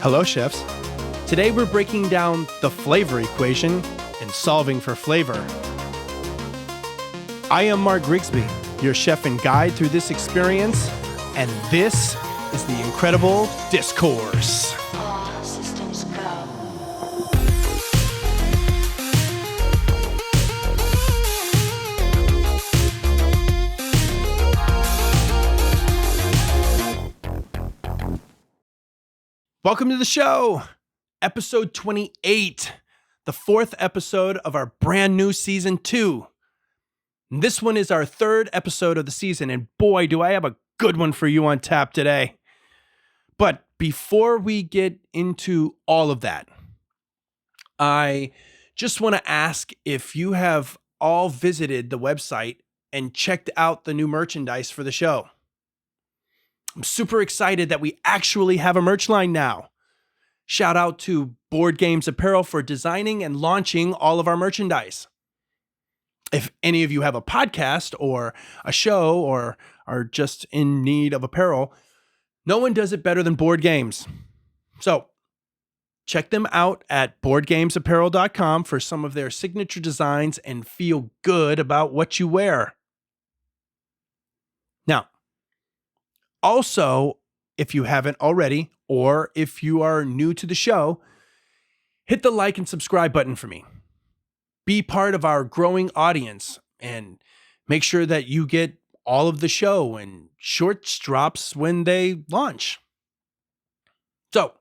Hello, chefs. Today we're breaking down the flavor equation and solving for flavor. I am Mark Grigsby, your chef and guide through this experience, and this is the incredible Discourse. All systems go. Welcome to the show, episode 28, the fourth episode of our brand new season 2. And this one is our third episode of the season, and boy, do I have a good one for you on tap today. But before we get into all of that, I just want to ask if you have all visited the website and checked out the new merchandise for the show. I'm super excited that we actually have a merch line now. Shout out to Board Games Apparel for designing and launching all of our merchandise. If any of you have a podcast or a show or are just in need of apparel, no one does it better than Board Games. So check them out at boardgamesapparel.com for some of their signature designs and feel good about what you wear. Now, also, if you haven't already, or if you are new to the show, hit the like and subscribe button for me. Be part of our growing audience and make sure that you get all of the show and shorts drops when they launch. So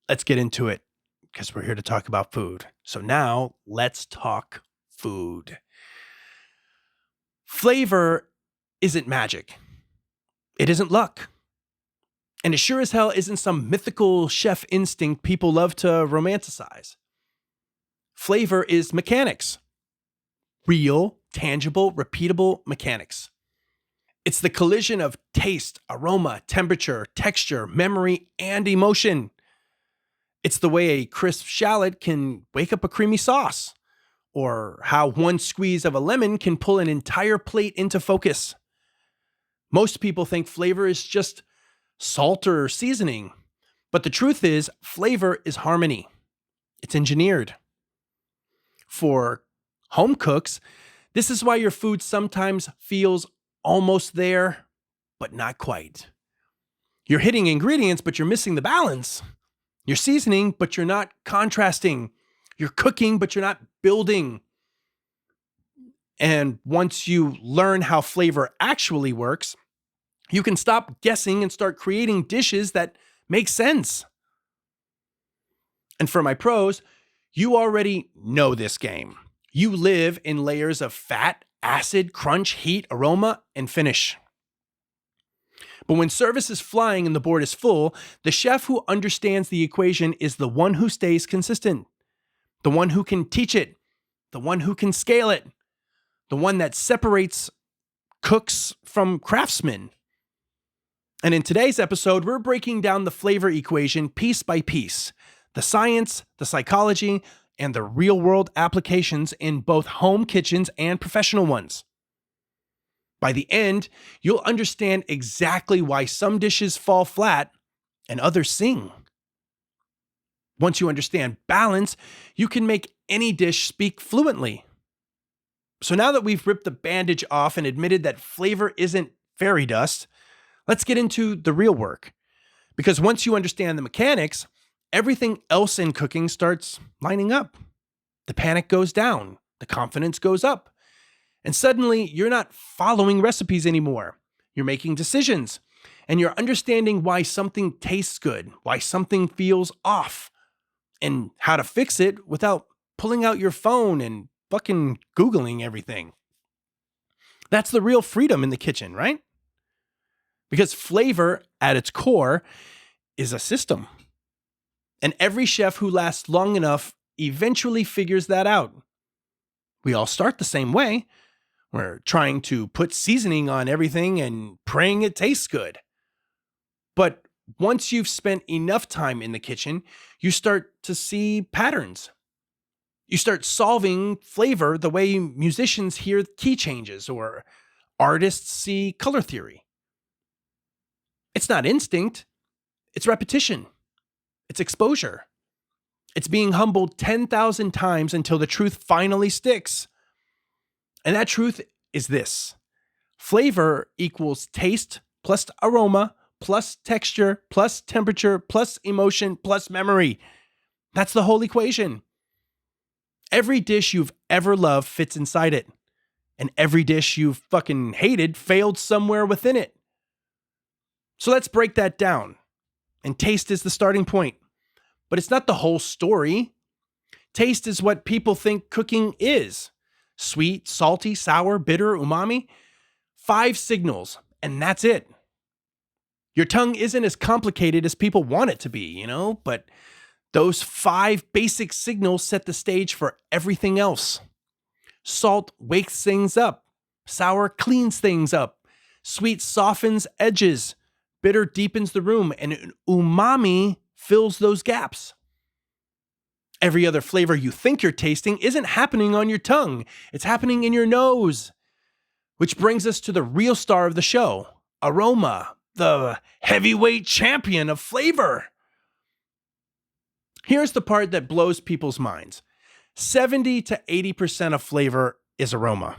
let's get into it because we're here to talk about food. So now let's talk food. Flavor isn't magic. It isn't luck. And it sure as hell isn't some mythical chef instinct people love to romanticize. Flavor is mechanics. Real, tangible, repeatable mechanics. It's the collision of taste, aroma, temperature, texture, memory, and emotion. It's the way a crisp shallot can wake up a creamy sauce, or how one squeeze of a lemon can pull an entire plate into focus. Most people think flavor is just salt or seasoning, but the truth is flavor is harmony. It's engineered. For home cooks, this is why your food sometimes feels almost there, but not quite. You're hitting ingredients, but you're missing the balance. You're seasoning, but you're not contrasting. You're cooking, but you're not building. And once you learn how flavor actually works, you can stop guessing and start creating dishes that make sense. And for my pros, you already know this game. You live in layers of fat, acid, crunch, heat, aroma, and finish. But when service is flying and the board is full, the chef who understands the equation is the one who stays consistent, the one who can teach it, the one who can scale it, the one that separates cooks from craftsmen. And in today's episode, we're breaking down the flavor equation piece by piece, the science, the psychology, and the real-world applications in both home kitchens and professional ones. By the end, you'll understand exactly why some dishes fall flat and others sing. Once you understand balance, you can make any dish speak fluently. So now that we've ripped the bandage off and admitted that flavor isn't fairy dust, let's get into the real work. Because once you understand the mechanics, everything else in cooking starts lining up. The panic goes down, the confidence goes up, and suddenly you're not following recipes anymore. You're making decisions, and you're understanding why something tastes good, why something feels off, and how to fix it without pulling out your phone and fucking Googling everything. That's the real freedom in the kitchen, right? Because flavor, at its core, is a system. And every chef who lasts long enough eventually figures that out. We all start the same way. We're trying to put seasoning on everything and praying it tastes good. But once you've spent enough time in the kitchen, you start to see patterns. You start solving flavor the way musicians hear key changes or artists see color theory. It's not instinct, it's repetition. It's exposure. It's being humbled 10,000 times until the truth finally sticks. And that truth is this: flavor equals taste plus aroma plus texture plus temperature plus emotion plus memory. That's the whole equation. Every dish you've ever loved fits inside it. And every dish you've fucking hated failed somewhere within it. So let's break that down. And taste is the starting point. But it's not the whole story. Taste is what people think cooking is. Sweet, salty, sour, bitter, umami. 5 signals, and that's it. Your tongue isn't as complicated as people want it to be, but those 5 basic signals set the stage for everything else. Salt wakes things up. Sour cleans things up. Sweet softens edges. Bitter deepens the room. And umami fills those gaps. Every other flavor you think you're tasting isn't happening on your tongue. It's happening in your nose. Which brings us to the real star of the show, aroma, the heavyweight champion of flavor. Here's the part that blows people's minds. 70 to 80% of flavor is aroma.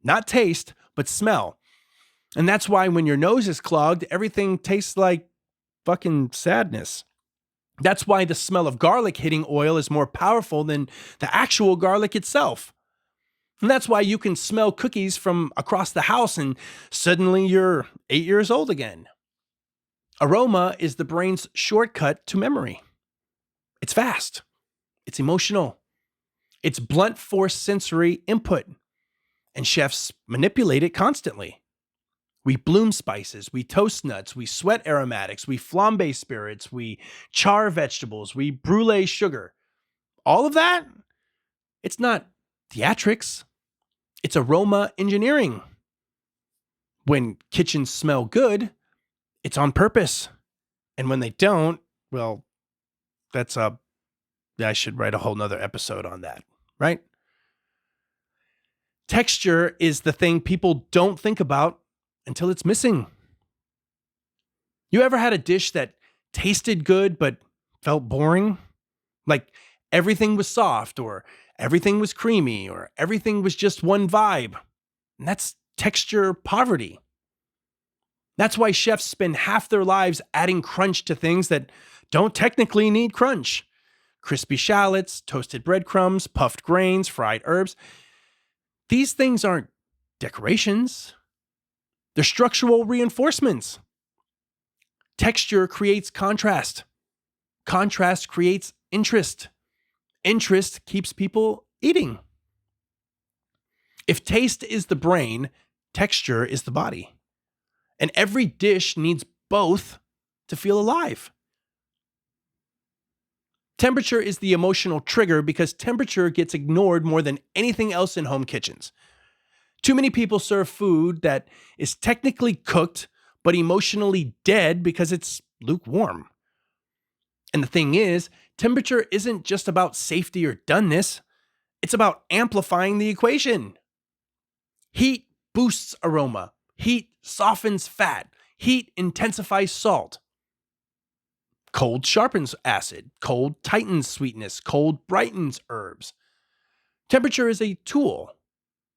Not taste, but smell. And that's why when your nose is clogged, everything tastes like fucking sadness. That's why the smell of garlic hitting oil is more powerful than the actual garlic itself. And that's why you can smell cookies from across the house and suddenly you're 8 years old again. Aroma is the brain's shortcut to memory. It's fast. It's emotional. It's blunt force sensory input. And chefs manipulate it constantly. We bloom spices, we toast nuts, we sweat aromatics, we flambe spirits, we char vegetables, we brulee sugar. All of that, it's not theatrics. It's aroma engineering. When kitchens smell good, it's on purpose. And when they don't, well, I should write a whole nother episode on that, right? Texture is the thing people don't think about until it's missing. You ever had a dish that tasted good but felt boring? Like everything was soft or everything was creamy or everything was just one vibe. And that's texture poverty. That's why chefs spend half their lives adding crunch to things that don't technically need crunch. Crispy shallots, toasted breadcrumbs, puffed grains, fried herbs. These things aren't decorations. They're structural reinforcements. Texture creates contrast. Contrast creates interest. Interest keeps people eating. If taste is the brain, texture is the body. And every dish needs both to feel alive. Temperature is the emotional trigger because temperature gets ignored more than anything else in home kitchens. Too many people serve food that is technically cooked, but emotionally dead because it's lukewarm. And the thing is, temperature isn't just about safety or doneness. It's about amplifying the equation. Heat boosts aroma. Heat softens fat. Heat intensifies salt. Cold sharpens acid. Cold tightens sweetness. Cold brightens herbs. Temperature is a tool,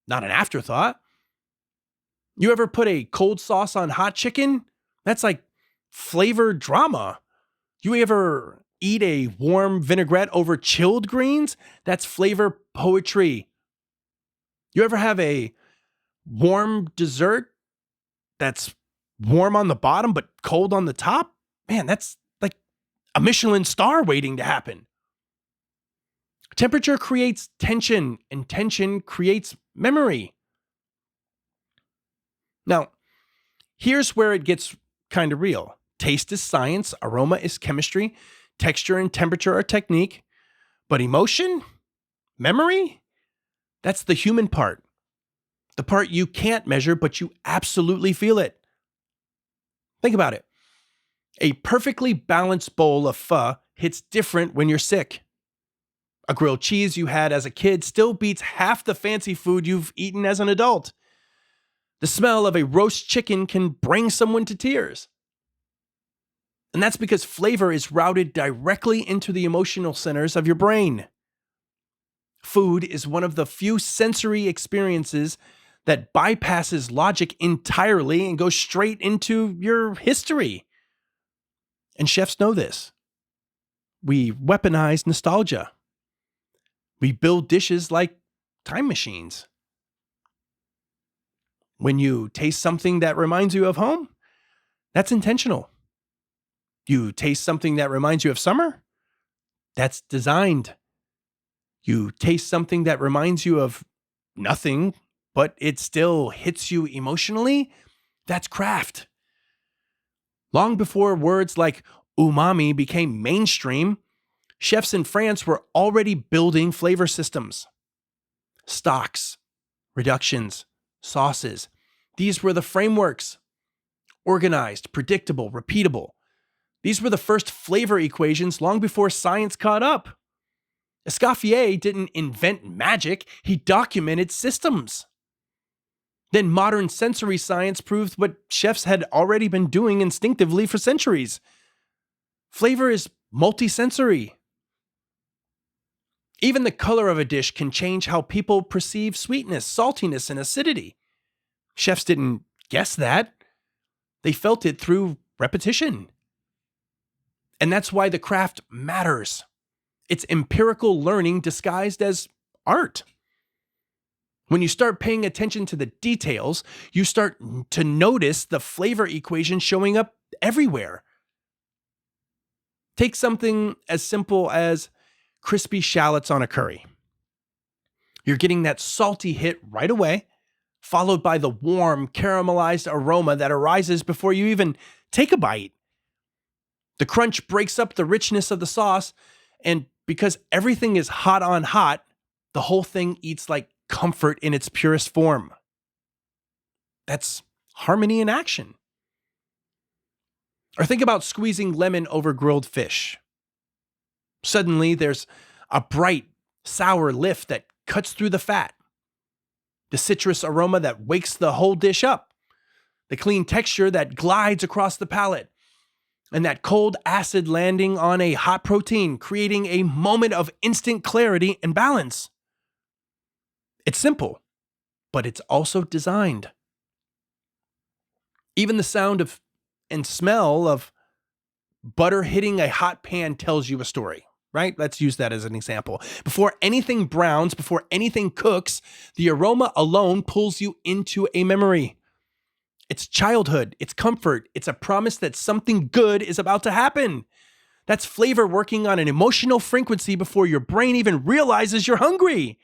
not an afterthought. You ever put a cold sauce on hot chicken? That's like flavor drama. You ever eat a warm vinaigrette over chilled greens? That's flavor poetry. You ever have a warm dessert that's warm on the bottom but cold on the top? Man, that's like a Michelin star waiting to happen. Temperature creates tension, and tension creates memory. Now, here's where it gets kind of real. Taste is science, aroma is chemistry, texture and temperature are technique, but emotion, memory, that's the human part. The part you can't measure, but you absolutely feel it. Think about it. A perfectly balanced bowl of pho hits different when you're sick. A grilled cheese you had as a kid still beats half the fancy food you've eaten as an adult. The smell of a roast chicken can bring someone to tears. And that's because flavor is routed directly into the emotional centers of your brain. Food is one of the few sensory experiences that bypasses logic entirely and goes straight into your history. And chefs know this. We weaponize nostalgia. We build dishes like time machines. When you taste something that reminds you of home, that's intentional. You taste something that reminds you of summer, that's designed. You taste something that reminds you of nothing, but it still hits you emotionally, that's craft. Long before words like umami became mainstream, chefs in France were already building flavor systems. Stocks, reductions, sauces. These were the frameworks. Organized, predictable, repeatable. These were the first flavor equations long before science caught up. Escoffier didn't invent magic, he documented systems. Then modern sensory science proved what chefs had already been doing instinctively for centuries. Flavor is multisensory. Even the color of a dish can change how people perceive sweetness, saltiness, and acidity. Chefs didn't guess that. They felt it through repetition. And that's why the craft matters. It's empirical learning disguised as art. When you start paying attention to the details, you start to notice the flavor equation showing up everywhere. Take something as simple as crispy shallots on a curry. You're getting that salty hit right away, followed by the warm, caramelized aroma that arises before you even take a bite. The crunch breaks up the richness of the sauce, and because everything is hot on hot, the whole thing eats like comfort in its purest form. That's harmony in action. Or think about squeezing lemon over grilled fish. Suddenly, there's a bright, sour lift that cuts through the fat. The citrus aroma that wakes the whole dish up. The clean texture that glides across the palate. And that cold acid landing on a hot protein, creating a moment of instant clarity and balance. It's simple, but it's also designed. Even the sound of and smell of butter hitting a hot pan tells you a story, right? Let's use that as an example. Before anything browns, before anything cooks, the aroma alone pulls you into a memory. It's childhood, it's comfort, it's a promise that something good is about to happen. That's flavor working on an emotional frequency before your brain even realizes you're hungry.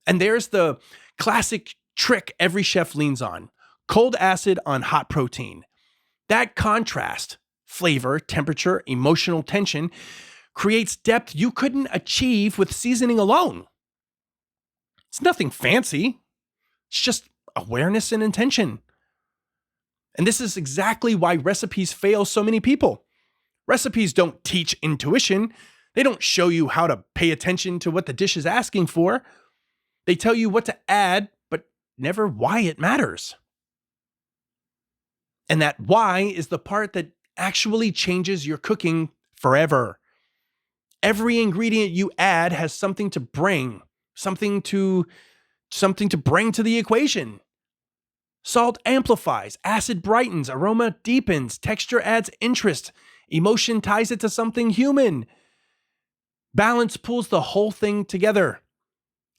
And there's the classic trick every chef leans on: cold acid on hot protein. That contrast, flavor, temperature, emotional tension, creates depth you couldn't achieve with seasoning alone. It's nothing fancy. It's just awareness and intention. And this is exactly why recipes fail so many people. Recipes don't teach intuition. They don't show you how to pay attention to what the dish is asking for. They tell you what to add, but never why it matters. And that why is the part that actually changes your cooking forever. Every ingredient you add has something to bring, something to bring to the equation. Salt amplifies, acid brightens, aroma deepens, texture adds interest, emotion ties it to something human. Balance pulls the whole thing together.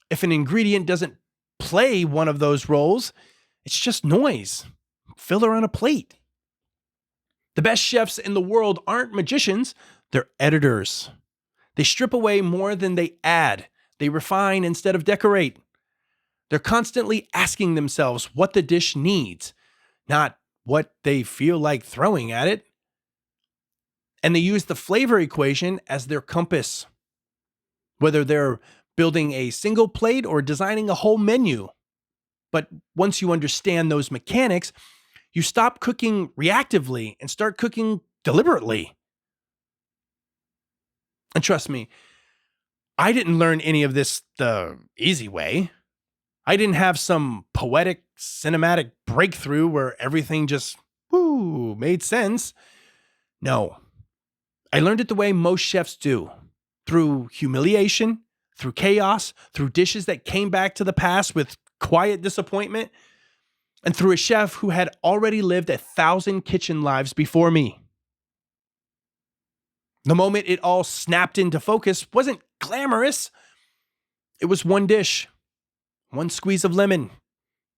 If an ingredient doesn't play one of those roles, it's just noise, filler on a plate. The best chefs in the world aren't magicians, they're editors. They strip away more than they add. They refine instead of decorate. They're constantly asking themselves what the dish needs, not what they feel like throwing at it. And they use the flavor equation as their compass. Whether they're building a single plate or designing a whole menu. But once you understand those mechanics, you stop cooking reactively and start cooking deliberately. And trust me, I didn't learn any of this the easy way. I didn't have some poetic, cinematic breakthrough where everything just made sense. No. I learned it the way most chefs do, through humiliation, through chaos, through dishes that came back to the past with quiet disappointment, and through a chef who had already lived 1,000 kitchen lives before me. The moment it all snapped into focus wasn't glamorous. It was one dish, one squeeze of lemon,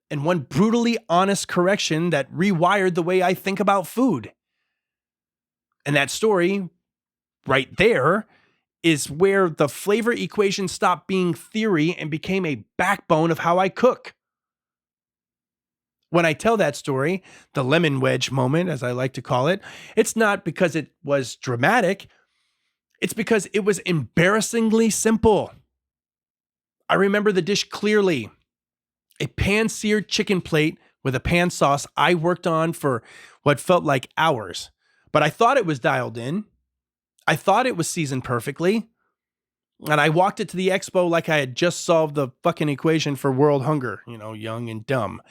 and one brutally honest correction that rewired the way I think about food. And that story, right there, is where the flavor equation stopped being theory and became a backbone of how I cook. When I tell that story, the lemon-wedge moment, as I like to call it, it's not because it was dramatic. It's because it was embarrassingly simple. I remember the dish clearly. A pan-seared chicken plate with a pan sauce I worked on for what felt like hours. But I thought it was dialed in. I thought it was seasoned perfectly. And I walked it to the expo like I had just solved the fucking equation for world hunger, young and dumb.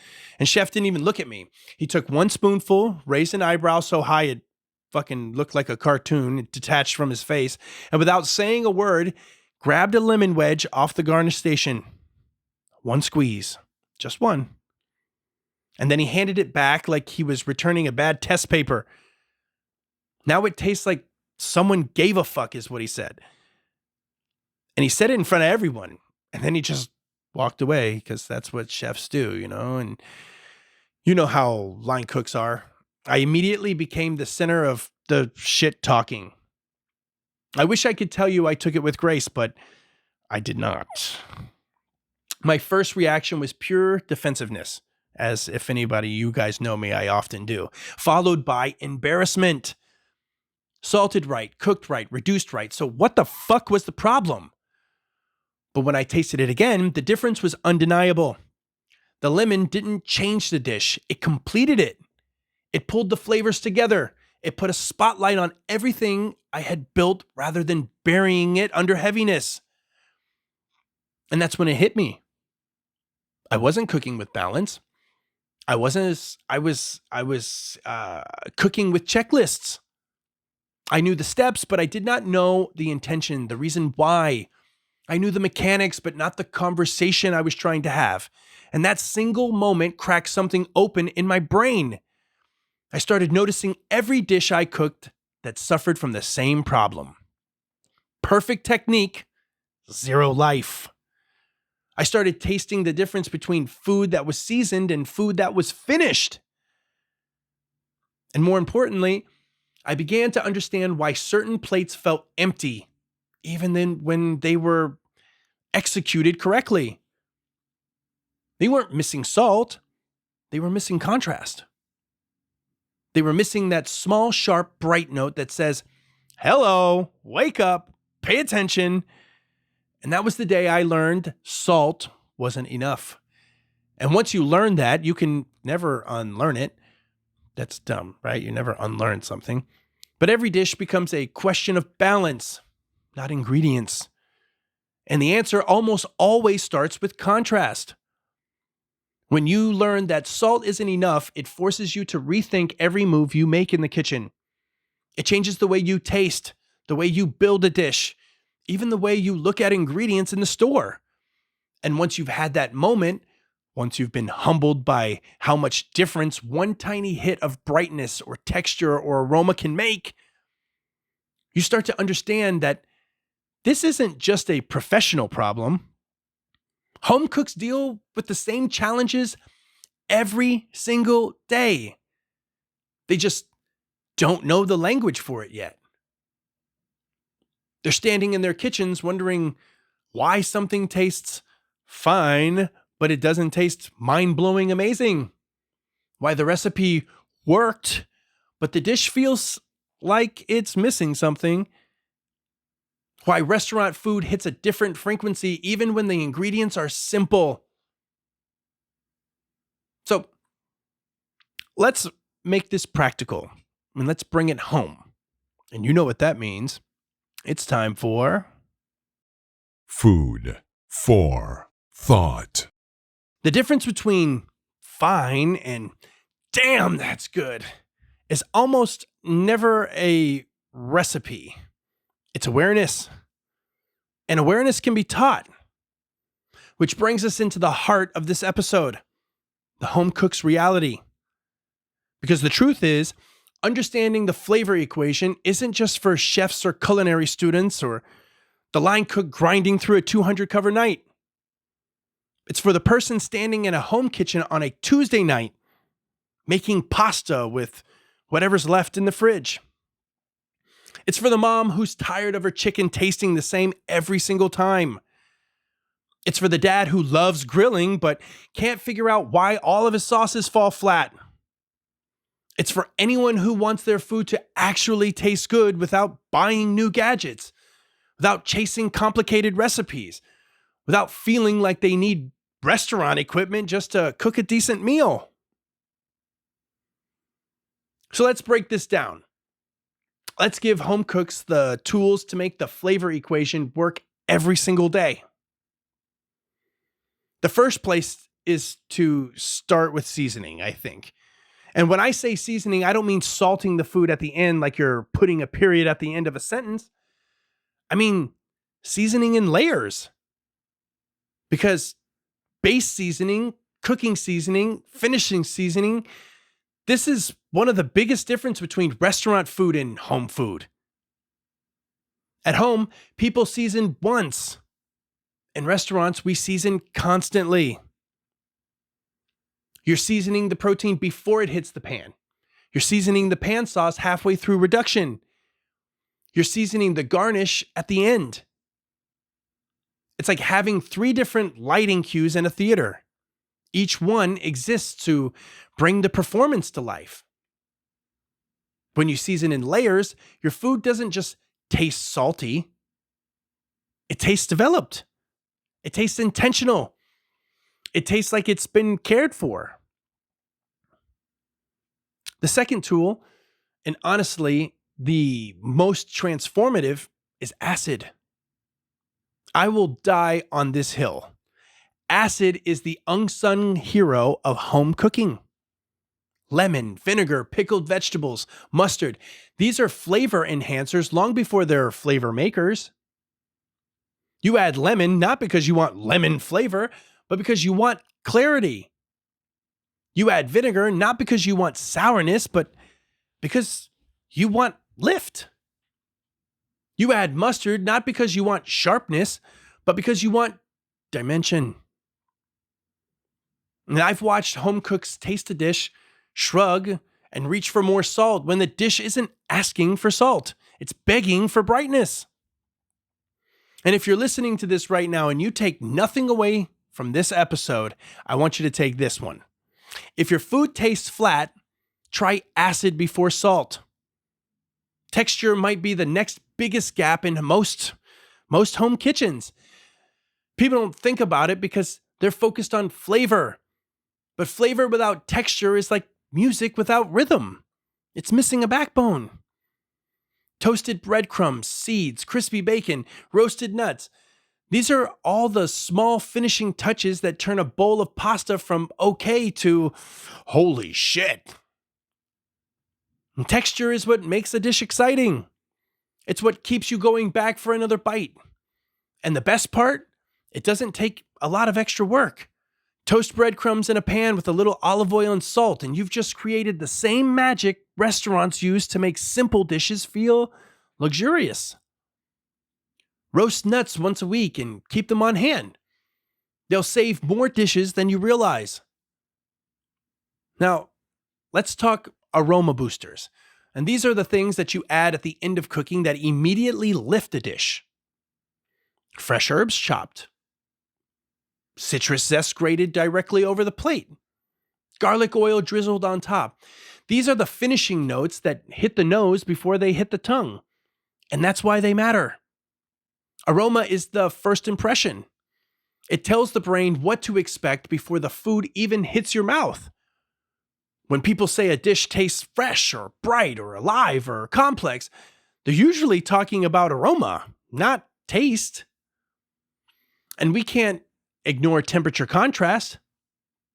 And chef didn't even look at me. He took one spoonful, raised an eyebrow so high it fucking looked like a cartoon detached from his face, and without saying a word, grabbed a lemon wedge off the garnish station. One squeeze. Just one. And then he handed it back like he was returning a bad test paper. Now it tastes like someone gave a fuck, is what he said. And he said it in front of everyone. And then he just walked away because that's what chefs do, and you know how line cooks are. I immediately became the center of the shit talking. I wish I could tell you I took it with grace, but I did not. My first reaction was pure defensiveness, as if you guys know me, I often do, followed by embarrassment. Salted right, cooked right, reduced right. So what the fuck was the problem? But when I tasted it again, the difference was undeniable. The lemon didn't change the dish. It completed it. It pulled the flavors together. It put a spotlight on everything I had built rather than burying it under heaviness. And that's when it hit me. I wasn't cooking with balance. I was cooking with checklists. I knew the steps, but I did not know the intention, the reason why. I knew the mechanics, but not the conversation I was trying to have. And that single moment cracked something open in my brain. I started noticing every dish I cooked that suffered from the same problem. Perfect technique, zero life. I started tasting the difference between food that was seasoned and food that was finished. And more importantly, I began to understand why certain plates felt empty, even then when they were executed correctly. They weren't missing salt. They were missing contrast. They were missing that small, sharp, bright note that says, hello, wake up, pay attention. And that was the day I learned salt wasn't enough. And once you learn that, you can never unlearn it. That's dumb, right? You never unlearn something. But every dish becomes a question of balance, not ingredients. And the answer almost always starts with contrast. When you learn that salt isn't enough, it forces you to rethink every move you make in the kitchen. It changes the way you taste, the way you build a dish, even the way you look at ingredients in the store. And once you've had that moment, once you've been humbled by how much difference one tiny hit of brightness or texture or aroma can make, you start to understand that this isn't just a professional problem. Home cooks deal with the same challenges every single day. They just don't know the language for it yet. They're standing in their kitchens wondering why something tastes fine, but it doesn't taste mind-blowing amazing. Why the recipe worked, but the dish feels like it's missing something. Why restaurant food hits a different frequency even when the ingredients are simple. So let's make this practical and let's bring it home. And you know what that means. It's time for Food for Thought. the difference between fine and damn, that's good is almost never a recipe. It's awareness. And awareness can be taught. Which brings us into the heart of this episode, the home cook's reality. Because the truth is, understanding the flavor equation isn't just for chefs or culinary students or the line cook grinding through a 200 cover night. It's for the person standing in a home kitchen on a Tuesday night, making pasta with whatever's left in the fridge. It's for the mom who's tired of her chicken tasting the same every single time. It's for the dad who loves grilling but can't figure out why all of his sauces fall flat. It's for anyone who wants their food to actually taste good without buying new gadgets, without chasing complicated recipes, without feeling like they need restaurant equipment just to cook a decent meal. So let's break this down. Let's give home cooks the tools to make the flavor equation work every single day. The first place is to start with seasoning, I think. And when I say seasoning, I don't mean salting the food at the end like you're putting a period at the end of a sentence. I mean seasoning in layers. Because base seasoning, cooking seasoning, finishing seasoning, this is one of the biggest differences between restaurant food and home food. At home, people season once. In restaurants, we season constantly. You're seasoning the protein before it hits the pan. You're seasoning the pan sauce halfway through reduction. You're seasoning the garnish at the end. It's like having 3 different lighting cues in a theater. Each one exists to bring the performance to life. When you season in layers, your food doesn't just taste salty. It tastes developed. It tastes intentional. It tastes like it's been cared for. The second tool, and honestly, the most transformative, is acid. I will die on this hill. Acid is the unsung hero of home cooking. Lemon, vinegar, pickled vegetables, mustard. These are flavor enhancers long before they're flavor makers. You add lemon not because you want lemon flavor, but because you want clarity. You add vinegar not because you want sourness, but because you want lift. You add mustard not because you want sharpness, but because you want dimension. And I've watched home cooks taste a dish, shrug, and reach for more salt when the dish isn't asking for salt. It's begging for brightness. And if you're listening to this right now and you take nothing away from this episode, I want you to take this one. If your food tastes flat, try acid before salt. Texture might be the next biggest gap in most home kitchens. People don't think about it because they're focused on flavor. But flavor without texture is like music without rhythm. It's missing a backbone. Toasted breadcrumbs, seeds, crispy bacon, roasted nuts. These are all the small finishing touches that turn a bowl of pasta from okay to holy shit. And texture is what makes a dish exciting. It's what keeps you going back for another bite. And the best part, it doesn't take a lot of extra work. Toast breadcrumbs in a pan with a little olive oil and salt, and you've just created the same magic restaurants use to make simple dishes feel luxurious. Roast nuts once a week and keep them on hand. They'll save more dishes than you realize. Now, let's talk aroma boosters. And these are the things that you add at the end of cooking that immediately lift a dish. Fresh herbs chopped. Citrus zest grated directly over the plate. Garlic oil drizzled on top. These are the finishing notes that hit the nose before they hit the tongue. And that's why they matter. Aroma is the first impression. It tells the brain what to expect before the food even hits your mouth. When people say a dish tastes fresh or bright or alive or complex, they're usually talking about aroma, not taste. And we can't ignore temperature contrast.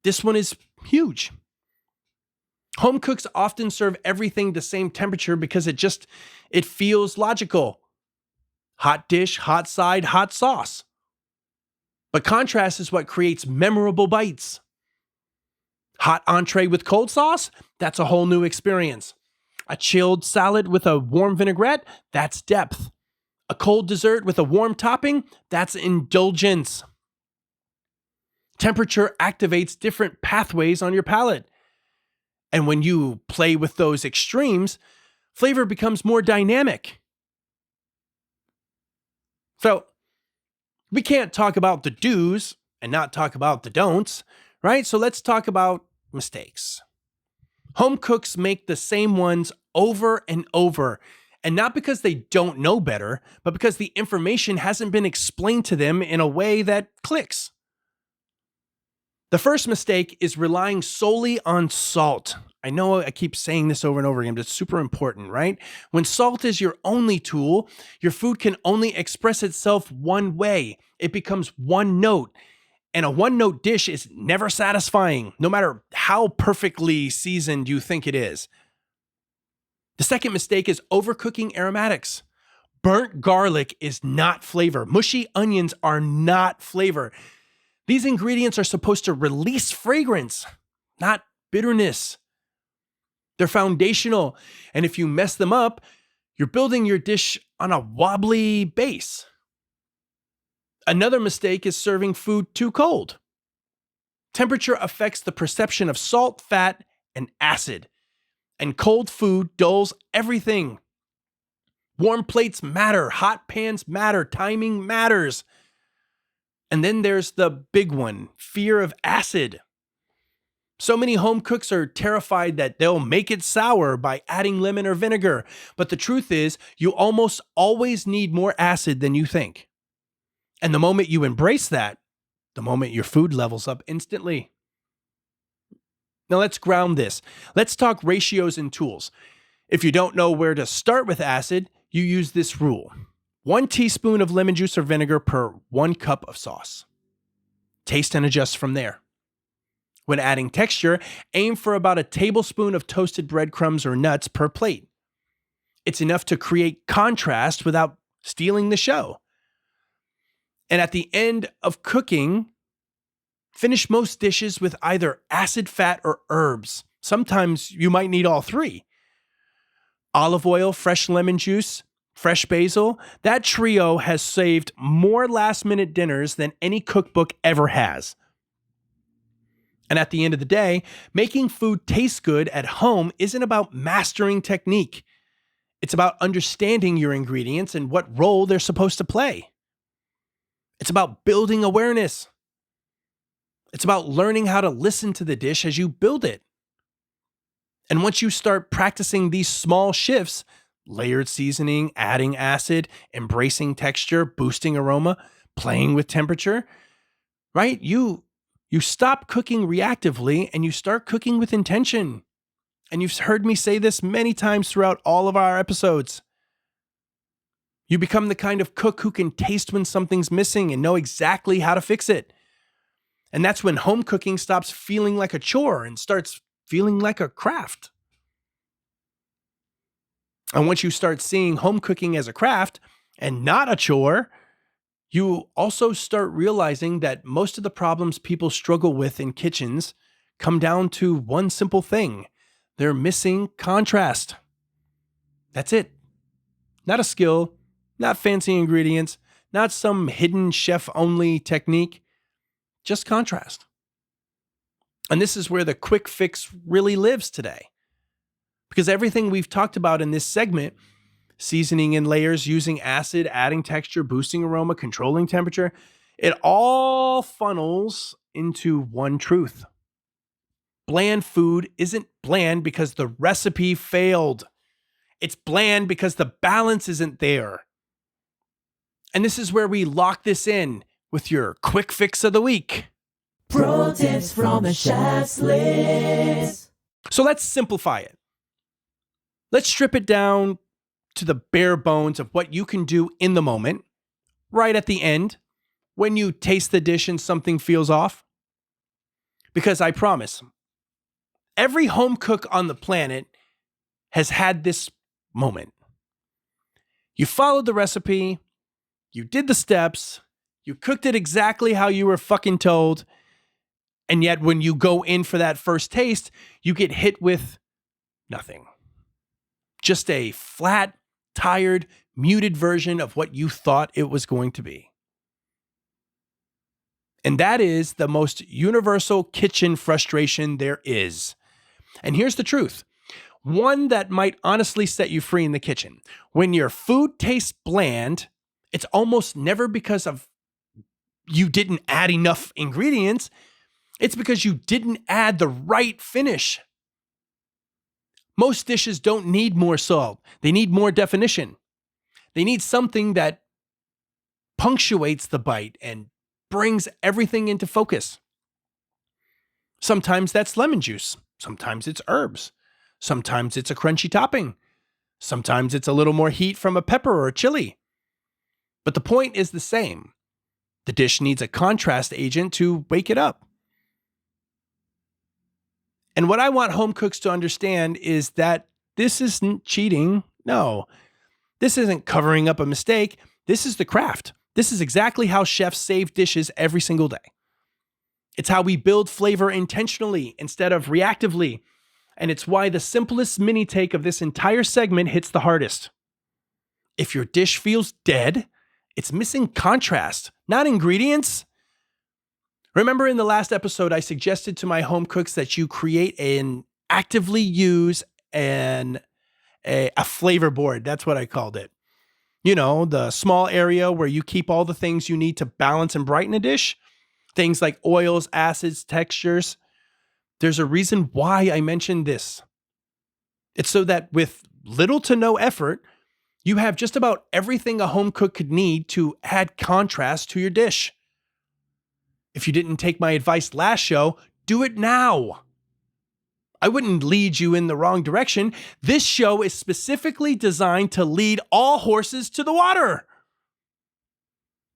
This one is huge. Home cooks often serve everything the same temperature because it feels logical. Hot dish, hot side, hot sauce. But contrast is what creates memorable bites. Hot entree with cold sauce? That's a whole new experience. A chilled salad with a warm vinaigrette? That's depth. A cold dessert with a warm topping? That's indulgence. Temperature activates different pathways on your palate. And when you play with those extremes, flavor becomes more dynamic. So, we can't talk about the do's and not talk about the don'ts, right? So let's talk about mistakes. Home cooks make the same ones over and over, and not because they don't know better, but because the information hasn't been explained to them in a way that clicks. The first mistake is relying solely on salt. I know I keep saying this over and over again, but it's super important, right? When salt is your only tool, your food can only express itself one way. It becomes one note. And a one-note dish is never satisfying, no matter how perfectly seasoned you think it is. The second mistake is overcooking aromatics. Burnt garlic is not flavor. Mushy onions are not flavor. These ingredients are supposed to release fragrance, not bitterness. They're foundational, and if you mess them up, you're building your dish on a wobbly base. Another mistake is serving food too cold. Temperature affects the perception of salt, fat, and acid, and cold food dulls everything. Warm plates matter, hot pans matter, timing matters. And then there's the big one, fear of acid. So many home cooks are terrified that they'll make it sour by adding lemon or vinegar, but the truth is, you almost always need more acid than you think. And the moment you embrace that, the moment your food levels up instantly. Now let's ground this. Let's talk ratios and tools. If you don't know where to start with acid, you use this rule. 1 teaspoon of lemon juice or vinegar per 1 cup of sauce. Taste and adjust from there. When adding texture, aim for about a tablespoon of toasted breadcrumbs or nuts per plate. It's enough to create contrast without stealing the show. And at the end of cooking, finish most dishes with either acid, fat, or herbs. Sometimes you might need all three. Olive oil, fresh lemon juice, fresh basil. That trio has saved more last-minute dinners than any cookbook ever has. And at the end of the day, making food taste good at home isn't about mastering technique. It's about understanding your ingredients and what role they're supposed to play. It's about building awareness. It's about learning how to listen to the dish as you build it. And once you start practicing these small shifts, layered seasoning, adding acid, embracing texture, boosting aroma, playing with temperature, right? You stop cooking reactively and you start cooking with intention. And you've heard me say this many times throughout all of our episodes. You become the kind of cook who can taste when something's missing and know exactly how to fix it. And that's when home cooking stops feeling like a chore and starts feeling like a craft. And once you start seeing home cooking as a craft and not a chore, you also start realizing that most of the problems people struggle with in kitchens come down to one simple thing. They're missing contrast. That's it. Not a skill, not fancy ingredients, not some hidden chef-only technique, just contrast. And this is where the quick fix really lives today. Because everything we've talked about in this segment, seasoning in layers, using acid, adding texture, boosting aroma, controlling temperature, it all funnels into one truth. Bland food isn't bland because the recipe failed. It's bland because the balance isn't there. And this is where we lock this in with your quick fix of the week. Pro tips from the chef's list. So let's simplify it. Let's strip it down to the bare bones of what you can do in the moment, right at the end, when you taste the dish and something feels off. Because I promise, Every home cook on the planet has had this moment. You followed the recipe, you did the steps, you cooked it exactly how you were fucking told, and yet when you go in for that first taste, you get hit with nothing. Just a flat, tired, muted version of what you thought it was going to be. And that is the most universal kitchen frustration there is. And here's the truth. One that might honestly set you free in the kitchen. When your food tastes bland, it's almost never because of you didn't add enough ingredients. It's because you didn't add the right finish. Most dishes don't need more salt. They need more definition. They need something that punctuates the bite and brings everything into focus. Sometimes that's lemon juice. Sometimes it's herbs. Sometimes it's a crunchy topping. Sometimes it's a little more heat from a pepper or a chili. But the point is the same. The dish needs a contrast agent to wake it up. And what I want home cooks to understand is that this isn't cheating. No, this isn't covering up a mistake. This is the craft. This is exactly how chefs save dishes every single day. It's how we build flavor intentionally instead of reactively. And it's why the simplest mini take of this entire segment hits the hardest. If your dish feels dead, it's missing contrast, not ingredients. Remember in the last episode, I suggested to my home cooks that you create and actively use a flavor board. That's what I called it. You know, the small area where you keep all the things you need to balance and brighten a dish. Things like oils, acids, textures. There's a reason why I mentioned this. It's so that with little to no effort, you have just about everything a home cook could need to add contrast to your dish. If you didn't take my advice last show, do it now. I wouldn't lead you in the wrong direction. This show is specifically designed to lead all horses to the water.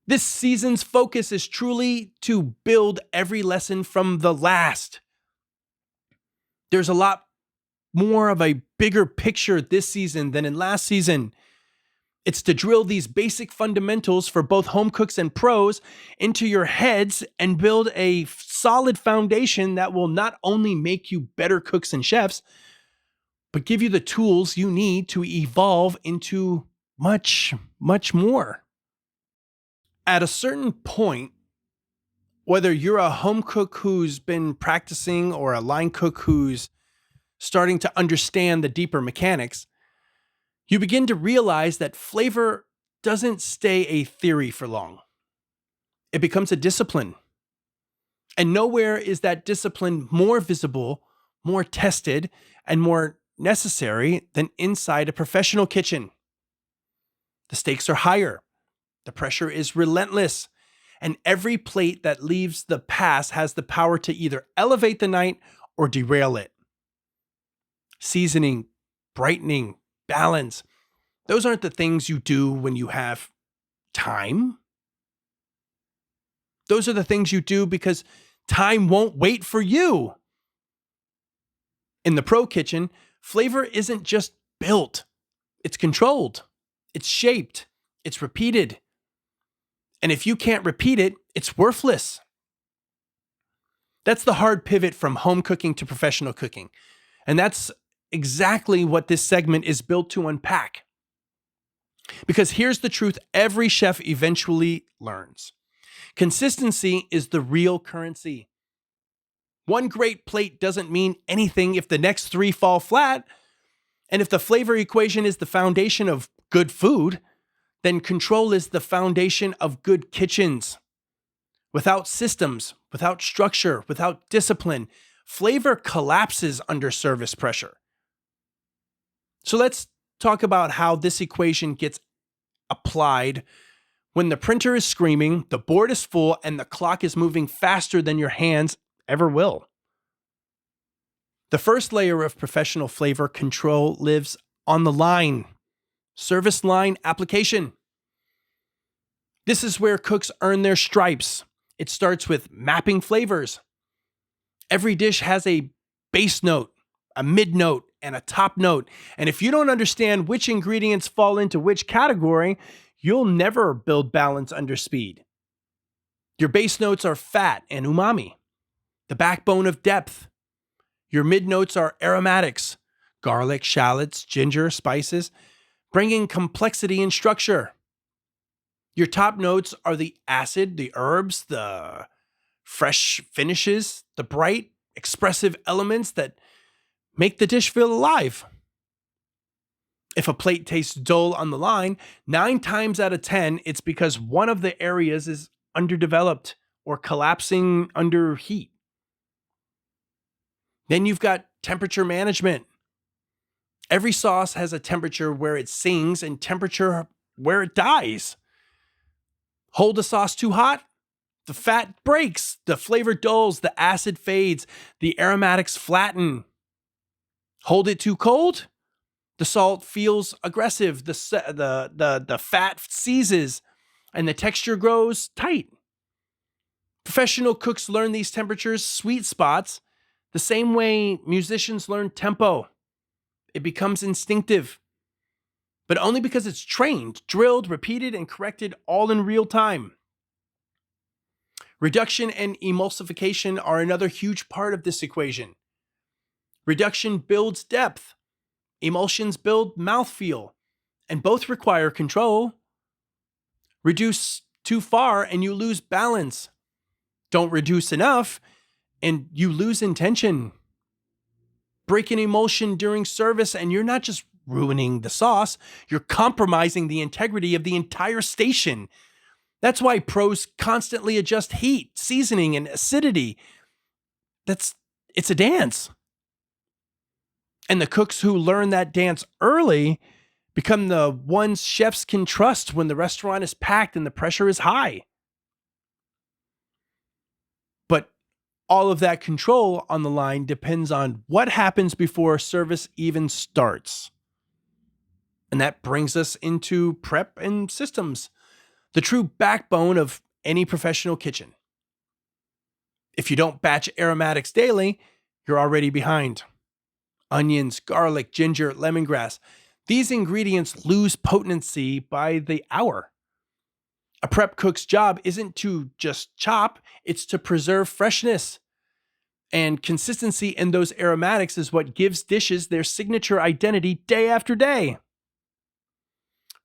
This season's focus is truly to build every lesson from the last. There's a lot more of a bigger picture this season than in last season. It's to drill these basic fundamentals for both home cooks and pros into your heads and build a solid foundation that will not only make you better cooks and chefs, but give you the tools you need to evolve into much, much more. At a certain point, whether you're a home cook who's been practicing or a line cook who's starting to understand the deeper mechanics, you begin to realize that flavor doesn't stay a theory for long. It becomes a discipline. And nowhere is that discipline more visible, more tested, and more necessary than inside a professional kitchen. The stakes are higher. The pressure is relentless. And every plate that leaves the pass has the power to either elevate the night or derail it. Seasoning, brightening, balance. Those aren't the things you do when you have time. Those are the things you do because time won't wait for you. In the pro kitchen, flavor isn't just built. It's controlled. It's shaped. It's repeated. And if you can't repeat it, it's worthless. That's the hard pivot from home cooking to professional cooking. And that's exactly what this segment is built to unpack. Because here's the truth every chef eventually learns. Consistency is the real currency. One great plate doesn't mean anything if the next three fall flat. And if the flavor equation is the foundation of good food, then control is the foundation of good kitchens. Without systems, without structure, without discipline, flavor collapses under service pressure. So let's talk about how this equation gets applied when the printer is screaming, the board is full, and the clock is moving faster than your hands ever will. The first layer of professional flavor control lives on the line. Service line application. This is where cooks earn their stripes. It starts with mapping flavors. Every dish has a base note, a mid note, and a top note. And if you don't understand which ingredients fall into which category, you'll never build balance under speed. Your base notes are fat and umami, the backbone of depth. Your mid notes are aromatics, garlic, shallots, ginger, spices, bringing complexity and structure. Your top notes are the acid, the herbs, the fresh finishes, the bright, expressive elements that make the dish feel alive. If a plate tastes dull on the line, 9 times out of 10, it's because one of the areas is underdeveloped or collapsing under heat. Then you've got temperature management. Every sauce has a temperature where it sings and temperature where it dies. Hold a sauce too hot, the fat breaks, the flavor dulls, the acid fades, the aromatics flatten. Hold it too cold, the salt feels aggressive, the fat seizes, and the texture grows tight. Professional cooks learn these temperatures, sweet spots, the same way musicians learn tempo. It becomes instinctive, but only because it's trained, drilled, repeated, and corrected all in real time. Reduction and emulsification are another huge part of this equation. Reduction builds depth. Emulsions build mouthfeel, and both require control. Reduce too far and you lose balance. Don't reduce enough and you lose intention. Break an emulsion during service and you're not just ruining the sauce, you're compromising the integrity of the entire station. That's why pros constantly adjust heat, seasoning, and acidity. It's a dance. And the cooks who learn that dance early become the ones chefs can trust when the restaurant is packed and the pressure is high. But all of that control on the line depends on what happens before service even starts. And that brings us into prep and systems, the true backbone of any professional kitchen. If you don't batch aromatics daily, you're already behind. Onions, garlic, ginger, lemongrass. These ingredients lose potency by the hour. A prep cook's job isn't to just chop, it's to preserve freshness. And consistency in those aromatics is what gives dishes their signature identity day after day.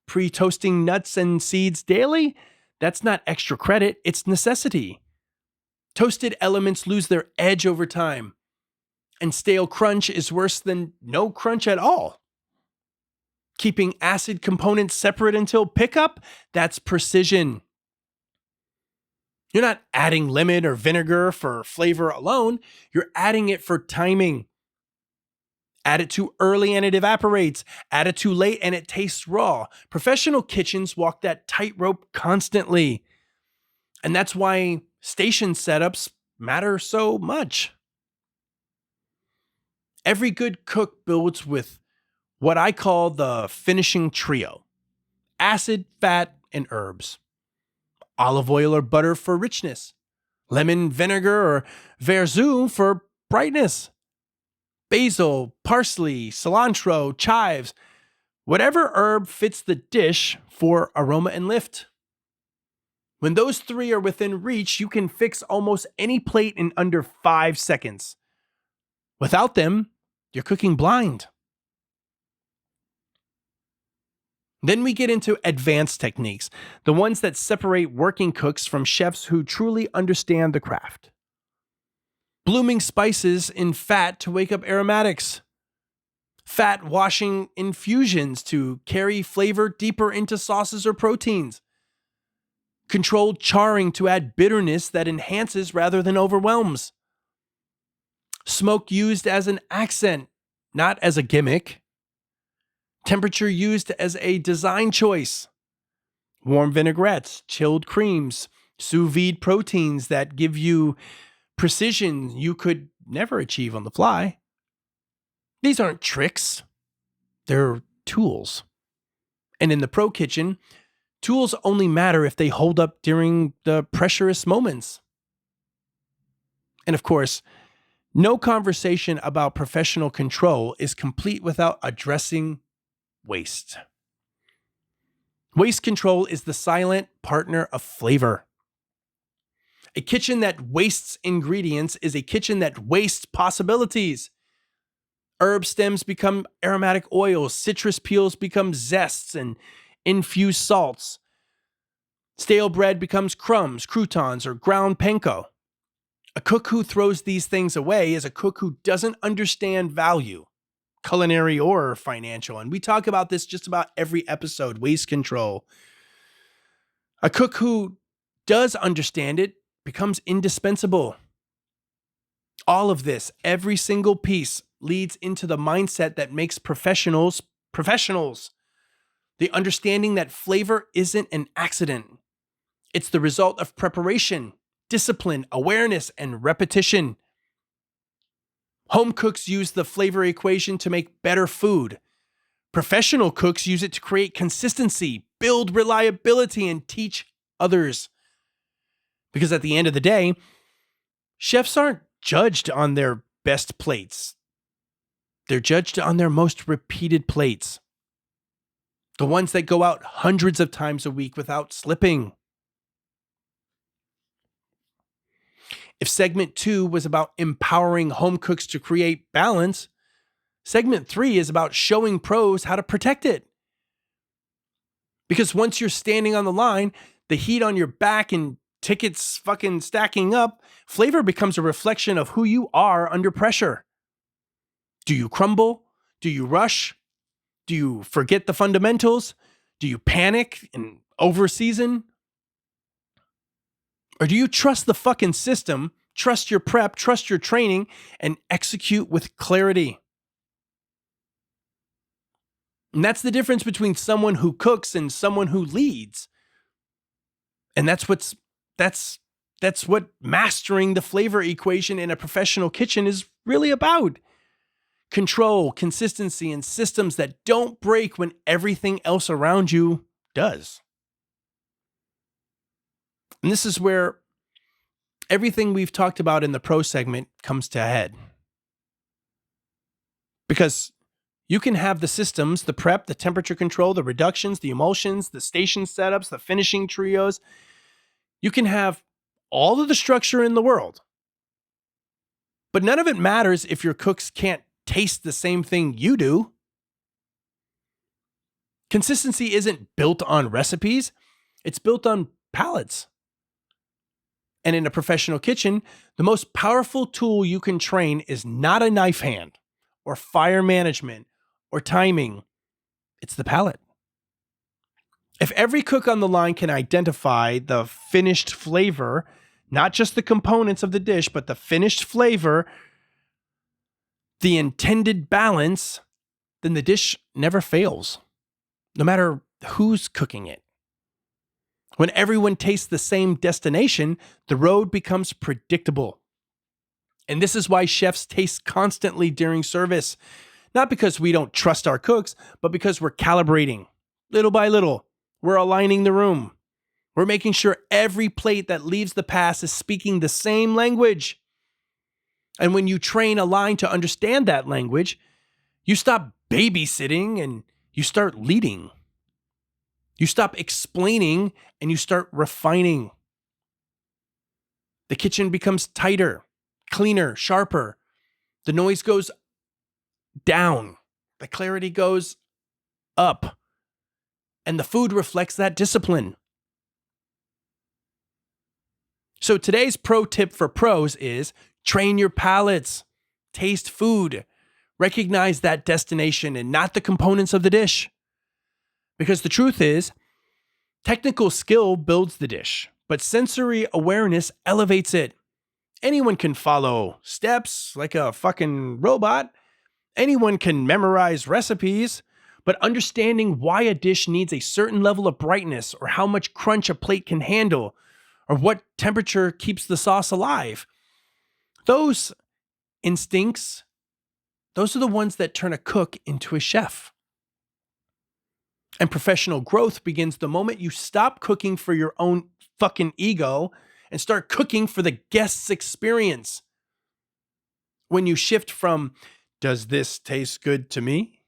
Pre-toasting nuts and seeds daily? That's not extra credit, it's necessity. Toasted elements lose their edge over time. And stale crunch is worse than no crunch at all. Keeping acid components separate until pickup, that's precision. You're not adding lemon or vinegar for flavor alone, you're adding it for timing. Add it too early and it evaporates. Add it too late and it tastes raw. Professional kitchens walk that tightrope constantly. And that's why station setups matter so much. Every good cook builds with what I call the finishing trio: acid, fat, and herbs. Olive oil or butter for richness. Lemon, vinegar, or verjus for brightness. Basil, parsley, cilantro, chives. Whatever herb fits the dish for aroma and lift. When those 3 are within reach, you can fix almost any plate in under 5 seconds. Without them, you're cooking blind. Then we get into advanced techniques, the ones that separate working cooks from chefs who truly understand the craft. Blooming spices in fat to wake up aromatics. Fat washing infusions to carry flavor deeper into sauces or proteins. Controlled charring to add bitterness that enhances rather than overwhelms. Smoke used as an accent, not as a gimmick. Temperature used as a design choice. Warm vinaigrettes, chilled creams, sous vide proteins that give you precision you could never achieve on the fly. These aren't tricks, they're tools. And in the pro kitchen, tools only matter if they hold up during the pressurous moments. And of course, No conversation about professional control is complete without addressing waste. Waste control is the silent partner of flavor. A kitchen that wastes ingredients is a kitchen that wastes possibilities. Herb stems become aromatic oils, citrus peels become zests and infused salts. Stale bread becomes crumbs, croutons, or ground panko. A cook who throws these things away is a cook who doesn't understand value, culinary or financial. And we talk about this just about every episode, waste control. A cook who does understand it becomes indispensable. All of this, every single piece, leads into the mindset that makes professionals professionals. The understanding that flavor isn't an accident. It's the result of preparation, discipline, awareness, and repetition. Home cooks use the flavor equation to make better food. Professional cooks use it to create consistency, build reliability, and teach others. Because at the end of the day, chefs aren't judged on their best plates. They're judged on their most repeated plates. The ones that go out hundreds of times a week without slipping. If segment 2 was about empowering home cooks to create balance, segment 3 is about showing pros how to protect it. Because once you're standing on the line, the heat on your back and tickets fucking stacking up, flavor becomes a reflection of who you are under pressure. Do you crumble? Do you rush? Do you forget the fundamentals? Do you panic and overseason? Or do you trust the fucking system, trust your prep, trust your training, and execute with clarity? And that's the difference between someone who cooks and someone who leads. And that's what mastering the flavor equation in a professional kitchen is really about. Control, consistency, and systems that don't break when everything else around you does. And this is where everything we've talked about in the pro segment comes to a head. Because you can have the systems, the prep, the temperature control, the reductions, the emulsions, the station setups, the finishing trios. You can have all of the structure in the world. But none of it matters if your cooks can't taste the same thing you do. Consistency isn't built on recipes. It's built on palates. And in a professional kitchen, the most powerful tool you can train is not a knife hand or fire management or timing. It's the palate. If every cook on the line can identify the finished flavor, not just the components of the dish, but the finished flavor, the intended balance, then the dish never fails, no matter who's cooking it. When everyone tastes the same destination, the road becomes predictable. And this is why chefs taste constantly during service, not because we don't trust our cooks, but because we're calibrating. Little by little, we're aligning the room. We're making sure every plate that leaves the pass is speaking the same language. And when you train a line to understand that language, you stop babysitting and you start leading. You stop explaining and you start refining. The kitchen becomes tighter, cleaner, sharper. The noise goes down. The clarity goes up. And the food reflects that discipline. So today's pro tip for pros is train your palates, taste food, recognize that destination and not the components of the dish. Because the truth is, technical skill builds the dish, but sensory awareness elevates it. Anyone can follow steps like a fucking robot. Anyone can memorize recipes, but understanding why a dish needs a certain level of brightness or how much crunch a plate can handle or what temperature keeps the sauce alive, those instincts, those are the ones that turn a cook into a chef. And professional growth begins the moment you stop cooking for your own fucking ego and start cooking for the guest's experience. When you shift from, does this taste good to me?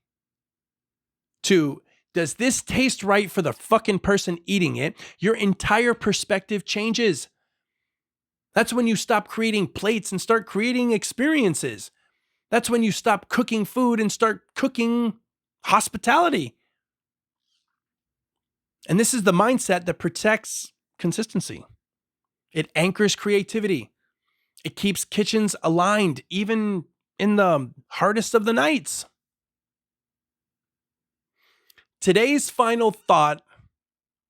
To, does this taste right for the fucking person eating it? Your entire perspective changes. That's when you stop creating plates and start creating experiences. That's when you stop cooking food and start cooking hospitality. And this is the mindset that protects consistency. It anchors creativity. It keeps kitchens aligned, even in the hardest of the nights. Today's final thought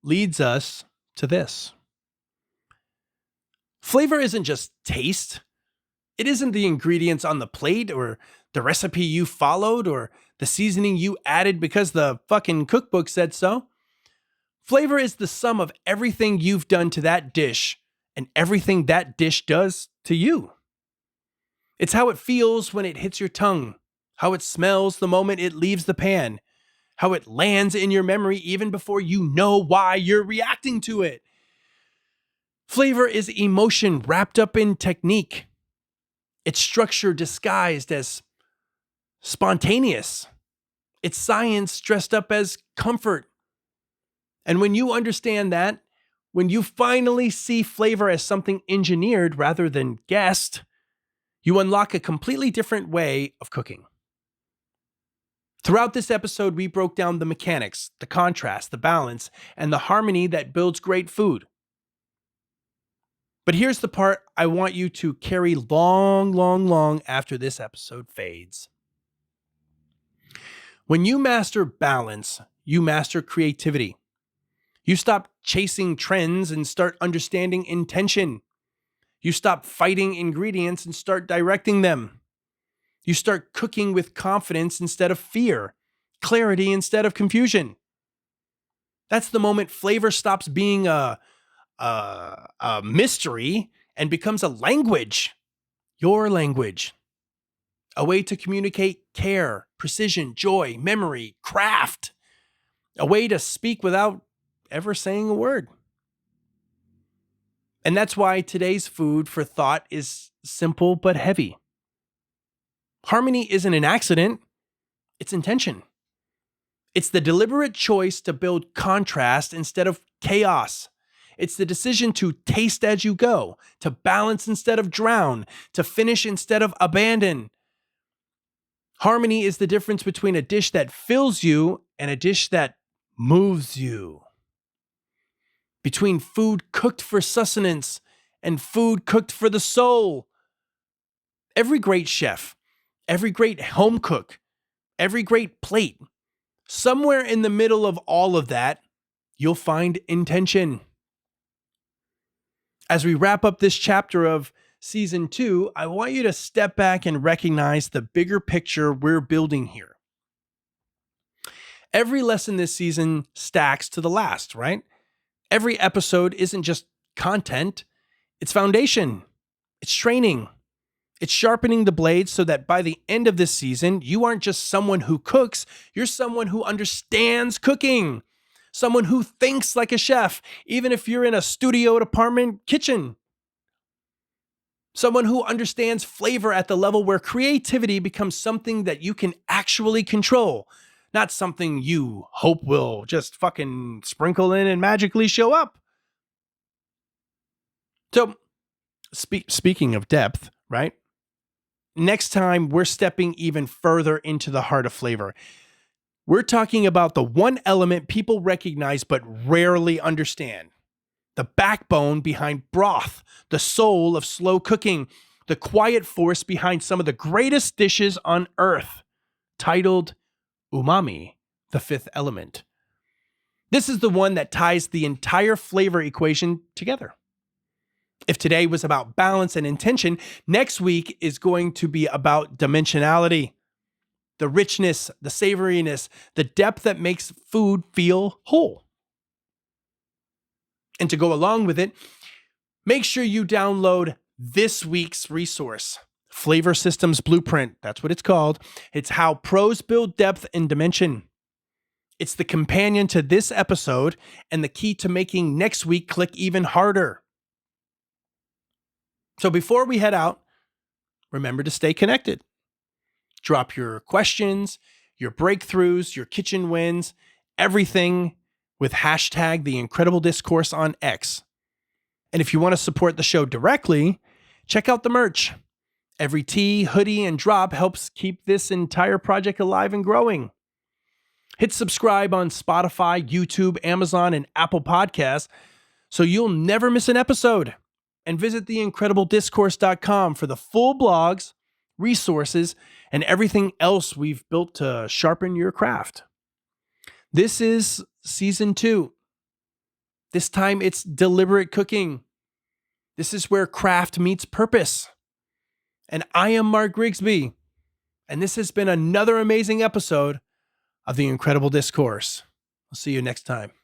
leads us to this. Flavor isn't just taste. It isn't the ingredients on the plate or the recipe you followed or the seasoning you added because the fucking cookbook said so. Flavor is the sum of everything you've done to that dish and everything that dish does to you. It's how it feels when it hits your tongue, how it smells the moment it leaves the pan, how it lands in your memory even before you know why you're reacting to it. Flavor is emotion wrapped up in technique. It's structure disguised as spontaneous. It's science dressed up as comfort. And when you understand that, when you finally see flavor as something engineered rather than guessed, you unlock a completely different way of cooking. Throughout this episode, we broke down the mechanics, the contrast, the balance, and the harmony that builds great food. But here's the part I want you to carry long after this episode fades. When you master balance, you master creativity. You stop chasing trends and start understanding intention. You stop fighting ingredients and start directing them. You start cooking with confidence instead of fear, clarity instead of confusion. That's the moment flavor stops being a mystery and becomes a language, your language, a way to communicate care, precision, joy, memory, craft, a way to speak without ever saying a word. And that's why today's food for thought is simple but heavy. Harmony isn't an accident, it's intention. It's the deliberate choice to build contrast instead of chaos. It's the decision to taste as you go, to balance instead of drown, to finish instead of abandon. Harmony is the difference between a dish that fills you and a dish that moves you. Between food cooked for sustenance and food cooked for the soul. Every great chef, every great home cook, every great plate, somewhere in the middle of all of that, you'll find intention. As we wrap up this chapter of season 2, I want you to step back and recognize the bigger picture we're building here. Every lesson this season stacks to the last, right? Every episode isn't just content, it's foundation, it's training, it's sharpening the blades so that by the end of this season, you aren't just someone who cooks, you're someone who understands cooking. Someone who thinks like a chef, even if you're in a studio apartment kitchen. Someone who understands flavor at the level where creativity becomes something that you can actually control, not something you hope will just fucking sprinkle in and magically show up. So, speaking of depth, right? Next time, we're stepping even further into the heart of flavor. We're talking about the one element people recognize but rarely understand. The backbone behind broth, the soul of slow cooking, the quiet force behind some of the greatest dishes on earth, titled umami, the fifth element. This is the one that ties the entire flavor equation together. If today was about balance and intention, next week is going to be about dimensionality. The richness, the savoriness, the depth that makes food feel whole. And to go along with it, make sure you download this week's resource, Flavor Systems Blueprint. That's what it's called. It's how pros build depth and dimension. It's the companion to this episode and the key to making next week click even harder. So before we head out, remember to stay connected. Drop your questions, your breakthroughs, your kitchen wins, everything with hashtag The Incredible Discourse on X. And if you want to support the show directly, check out the merch. Every tee, hoodie, and drop helps keep this entire project alive and growing. Hit subscribe on Spotify, YouTube, Amazon, and Apple Podcasts so you'll never miss an episode. And visit theincrediblediscourse.com for the full blogs, resources, and everything else we've built to sharpen your craft. This is season 2. This time it's deliberate cooking. This is where craft meets purpose. And I am Mark Grigsby. And this has been another amazing episode of The Incredible Discourse. I'll see you next time.